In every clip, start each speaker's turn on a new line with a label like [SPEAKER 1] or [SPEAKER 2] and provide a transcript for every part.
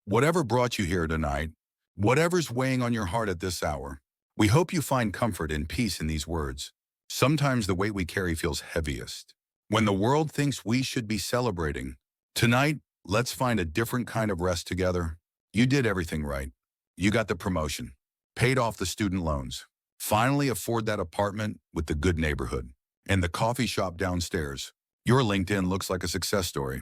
[SPEAKER 1] Whatever brought you here tonight, whatever's weighing on your heart at this hour, we hope you find comfort and peace in these words. Sometimes the weight we carry feels heaviest. When the world thinks we should be celebrating, tonight, let's find a different kind of rest together. You did everything right. You got the promotion, paid off the student loans, finally afford that apartment with the good neighborhood, and the coffee shop downstairs. Your LinkedIn looks like a success story.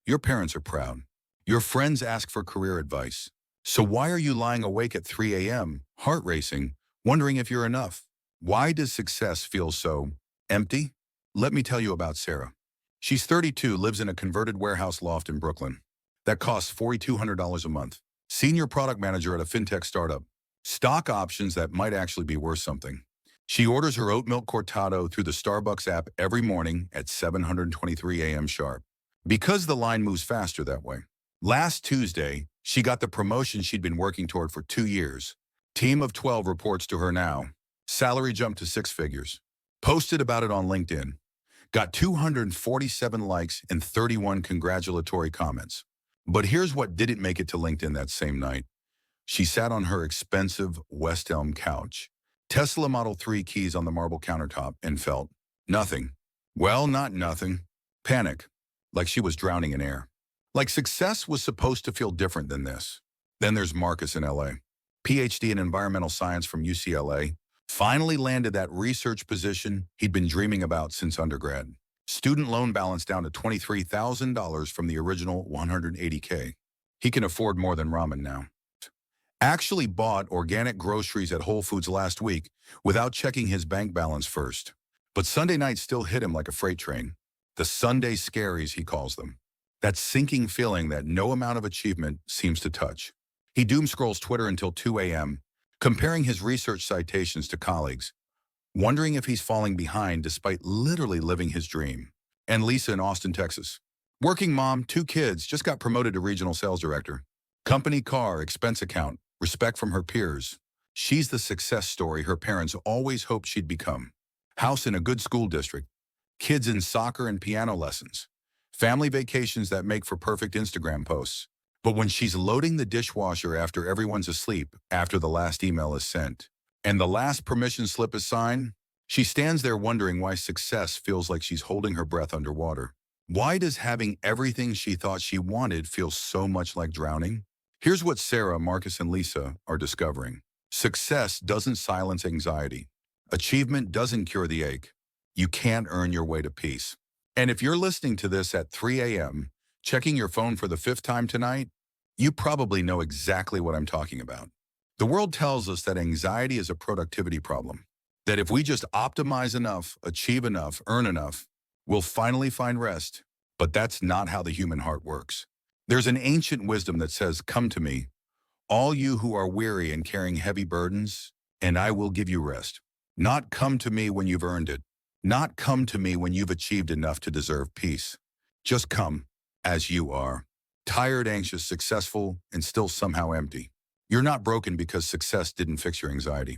[SPEAKER 1] Your parents are proud. Your friends ask for career advice. So why are you lying awake at 3 a.m., heart racing, wondering if you're enough? Why does success feel so empty? Let me tell you about Sarah. She's 32, lives in a converted warehouse loft in Brooklyn. That costs $4,200 a month. Senior product manager at a fintech startup. Stock options that might actually be worth something. She orders her oat milk cortado through the Starbucks app every morning at 7:23 a.m. sharp. Because the line moves faster that way. Last Tuesday, she got the promotion she'd been working toward for 2 years. Team of 12 reports to her now. Salary jumped to 6 figures. Posted about it on LinkedIn. Got 247 likes and 31 congratulatory comments. But here's what didn't make it to LinkedIn that same night. She sat on her expensive West Elm couch, Tesla Model 3 keys on the marble countertop, and felt nothing. Well, not nothing. Panic. Like she was drowning in air. Like success was supposed to feel different than this. Then there's Marcus in LA. PhD in environmental science from UCLA. Finally landed that research position he'd been dreaming about since undergrad. Student loan balance down to $23,000 from the original $180K. He can afford more than ramen now. Actually bought organic groceries at Whole Foods last week without checking his bank balance first. But Sunday night still hit him like a freight train. The Sunday scaries, he calls them. That sinking feeling that no amount of achievement seems to touch. He doom scrolls Twitter until 2 a.m., comparing his research citations to colleagues, wondering if he's falling behind despite literally living his dream. And Lisa in Austin, Texas. Working mom, 2 kids, just got promoted to regional sales director. Company car, expense account, respect from her peers. She's the success story her parents always hoped she'd become. House in a good school district. Kids in soccer and piano lessons. Family vacations that make for perfect Instagram posts. But when she's loading the dishwasher after everyone's asleep, after the last email is sent, and the last permission slip is signed, she stands there wondering why success feels like she's holding her breath underwater. Why does having everything she thought she wanted feel so much like drowning? Here's what Sarah, Marcus, and Lisa are discovering. Success doesn't silence anxiety. Achievement doesn't cure the ache. You can't earn your way to peace. And if you're listening to this at 3 a.m., checking your phone for the 5th time tonight, you probably know exactly what I'm talking about. The world tells us that anxiety is a productivity problem, that if we just optimize enough, achieve enough, earn enough, we'll finally find rest. But that's not how the human heart works. There's an ancient wisdom that says, "Come to me, all you who are weary and carrying heavy burdens, and I will give you rest." Not come to me when you've earned it. Not come to me when you've achieved enough to deserve peace. Just come as you are. Tired, anxious, successful, and still somehow empty. You're not broken because success didn't fix your anxiety.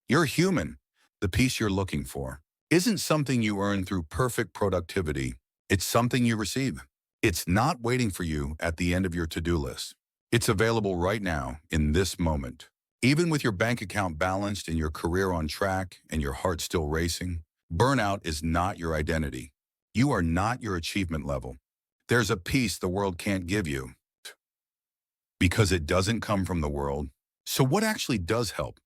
[SPEAKER 1] You're human. The peace you're looking for isn't something you earn through perfect productivity. It's something you receive. It's not waiting for you at the end of your to-do list. It's available right now, in this moment. Even with your bank account balanced and your career on track and your heart still racing, burnout is not your identity. You are not your achievement level. There's a peace the world can't give you because it doesn't come from the world. So what actually does help?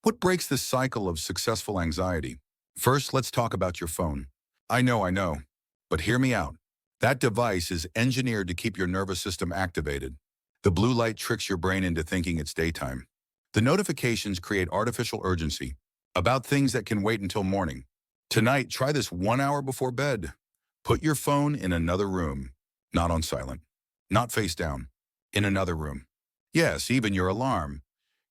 [SPEAKER 1] What breaks this cycle of successful anxiety? First, let's talk about your phone. I know, but hear me out. That device is engineered to keep your nervous system activated. The blue light tricks your brain into thinking it's daytime. The notifications create artificial urgency about things that can wait until morning. Tonight, try this 1 hour before bed. Put your phone in another room, not on silent, not face down, in another room. Yes, even your alarm.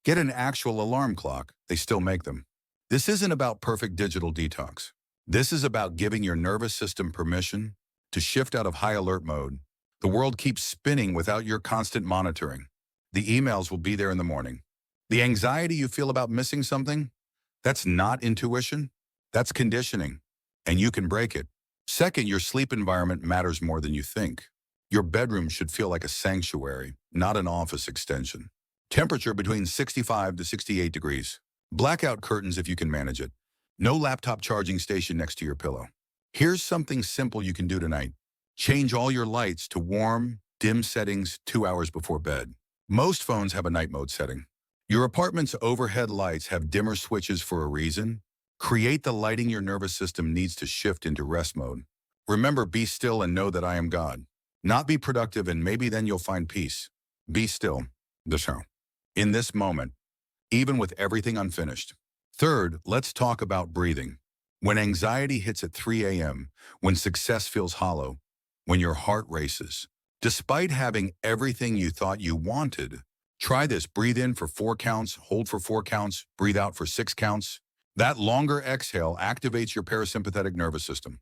[SPEAKER 1] Get an actual alarm clock. They still make them. This isn't about perfect digital detox. This is about giving your nervous system permission to shift out of high alert mode. The world keeps spinning without your constant monitoring. The emails will be there in the morning. The anxiety you feel about missing something, that's not intuition, that's conditioning, and you can break it. Second, your sleep environment matters more than you think. Your bedroom should feel like a sanctuary, not an office extension. Temperature between 65 to 68 degrees. Blackout curtains if you can manage it. No laptop charging station next to your pillow. Here's something simple you can do tonight. Change all your lights to warm, dim settings 2 hours before bed. Most phones have a night mode setting. Your apartment's overhead lights have dimmer switches for a reason. Create the lighting your nervous system needs to shift into rest mode. Remember, be still and know that I am God. Not be productive and maybe then you'll find peace. Be still. The show. In this moment, even with everything unfinished. Third, let's talk about breathing. When anxiety hits at 3 a.m., when success feels hollow, when your heart races, despite having everything you thought you wanted, try this. Breathe in for 4 counts, hold for 4 counts, breathe out for 6 counts. That longer exhale activates your parasympathetic nervous system,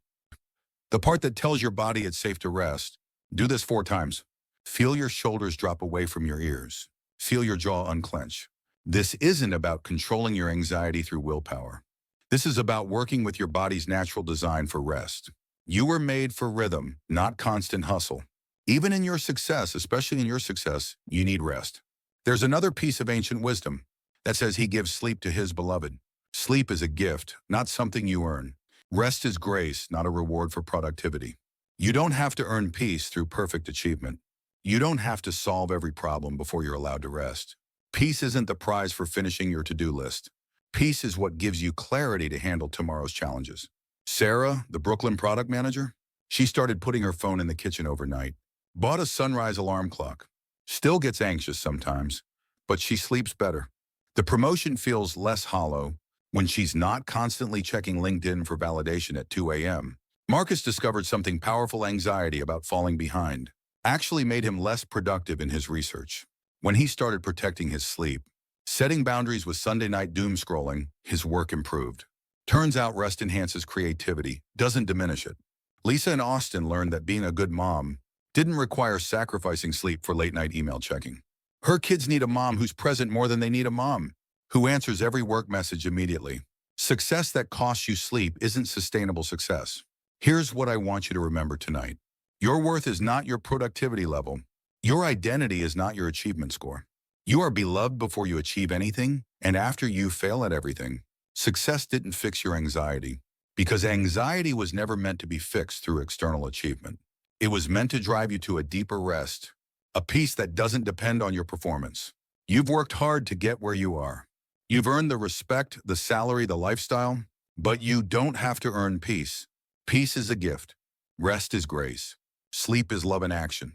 [SPEAKER 1] the part that tells your body it's safe to rest. Do this 4 times. Feel your shoulders drop away from your ears. Feel your jaw unclench. This isn't about controlling your anxiety through willpower. This is about working with your body's natural design for rest. You were made for rhythm, not constant hustle. Even in your success, especially in your success, you need rest. There's another piece of ancient wisdom that says he gives sleep to his beloved. Sleep is a gift, not something you earn. Rest is grace, not a reward for productivity. You don't have to earn peace through perfect achievement. You don't have to solve every problem before you're allowed to rest. Peace isn't the prize for finishing your to-do list. Peace is what gives you clarity to handle tomorrow's challenges. Sarah, the Brooklyn product manager, she started putting her phone in the kitchen overnight, bought a sunrise alarm clock, still gets anxious sometimes, but she sleeps better. The promotion feels less hollow when she's not constantly checking LinkedIn for validation at 2 a.m. Marcus discovered something powerful. Anxiety about falling behind actually made him less productive in his research. When he started protecting his sleep, setting boundaries with Sunday night doom scrolling, his work improved. Turns out rest enhances creativity, doesn't diminish it. Lisa and Austin learned that being a good mom didn't require sacrificing sleep for late-night email checking. Her kids need a mom who's present more than they need a mom who answers every work message immediately. Success that costs you sleep isn't sustainable success. Here's what I want you to remember tonight. Your worth is not your productivity level. Your identity is not your achievement score. You are beloved before you achieve anything, and after you fail at everything. Success didn't fix your anxiety, because anxiety was never meant to be fixed through external achievement. It was meant to drive you to a deeper rest, a peace that doesn't depend on your performance. You've worked hard to get where you are. You've earned the respect, the salary, the lifestyle, but you don't have to earn peace. Peace is a gift. Rest is grace. Sleep is love in action.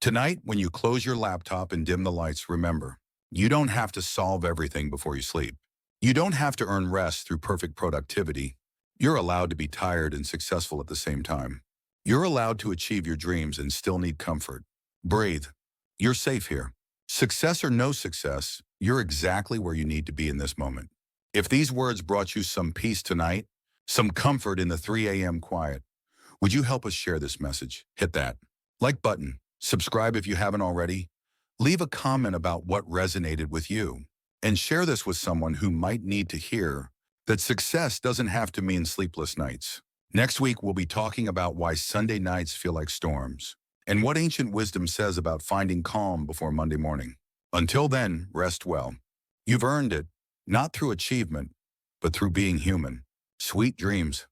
[SPEAKER 1] Tonight, when you close your laptop and dim the lights, remember, you don't have to solve everything before you sleep. You don't have to earn rest through perfect productivity. You're allowed to be tired and successful at the same time. You're allowed to achieve your dreams and still need comfort. Breathe. You're safe here. Success or no success, you're exactly where you need to be in this moment. If these words brought you some peace tonight, some comfort in the 3 a.m. quiet, would you help us share this message? Hit that like button. Subscribe if you haven't already. Leave a comment about what resonated with you. And share this with someone who might need to hear that success doesn't have to mean sleepless nights. Next week, we'll be talking about why Sunday nights feel like storms and what ancient wisdom says about finding calm before Monday morning. Until then, rest well. You've earned it, not through achievement, but through being human. Sweet dreams.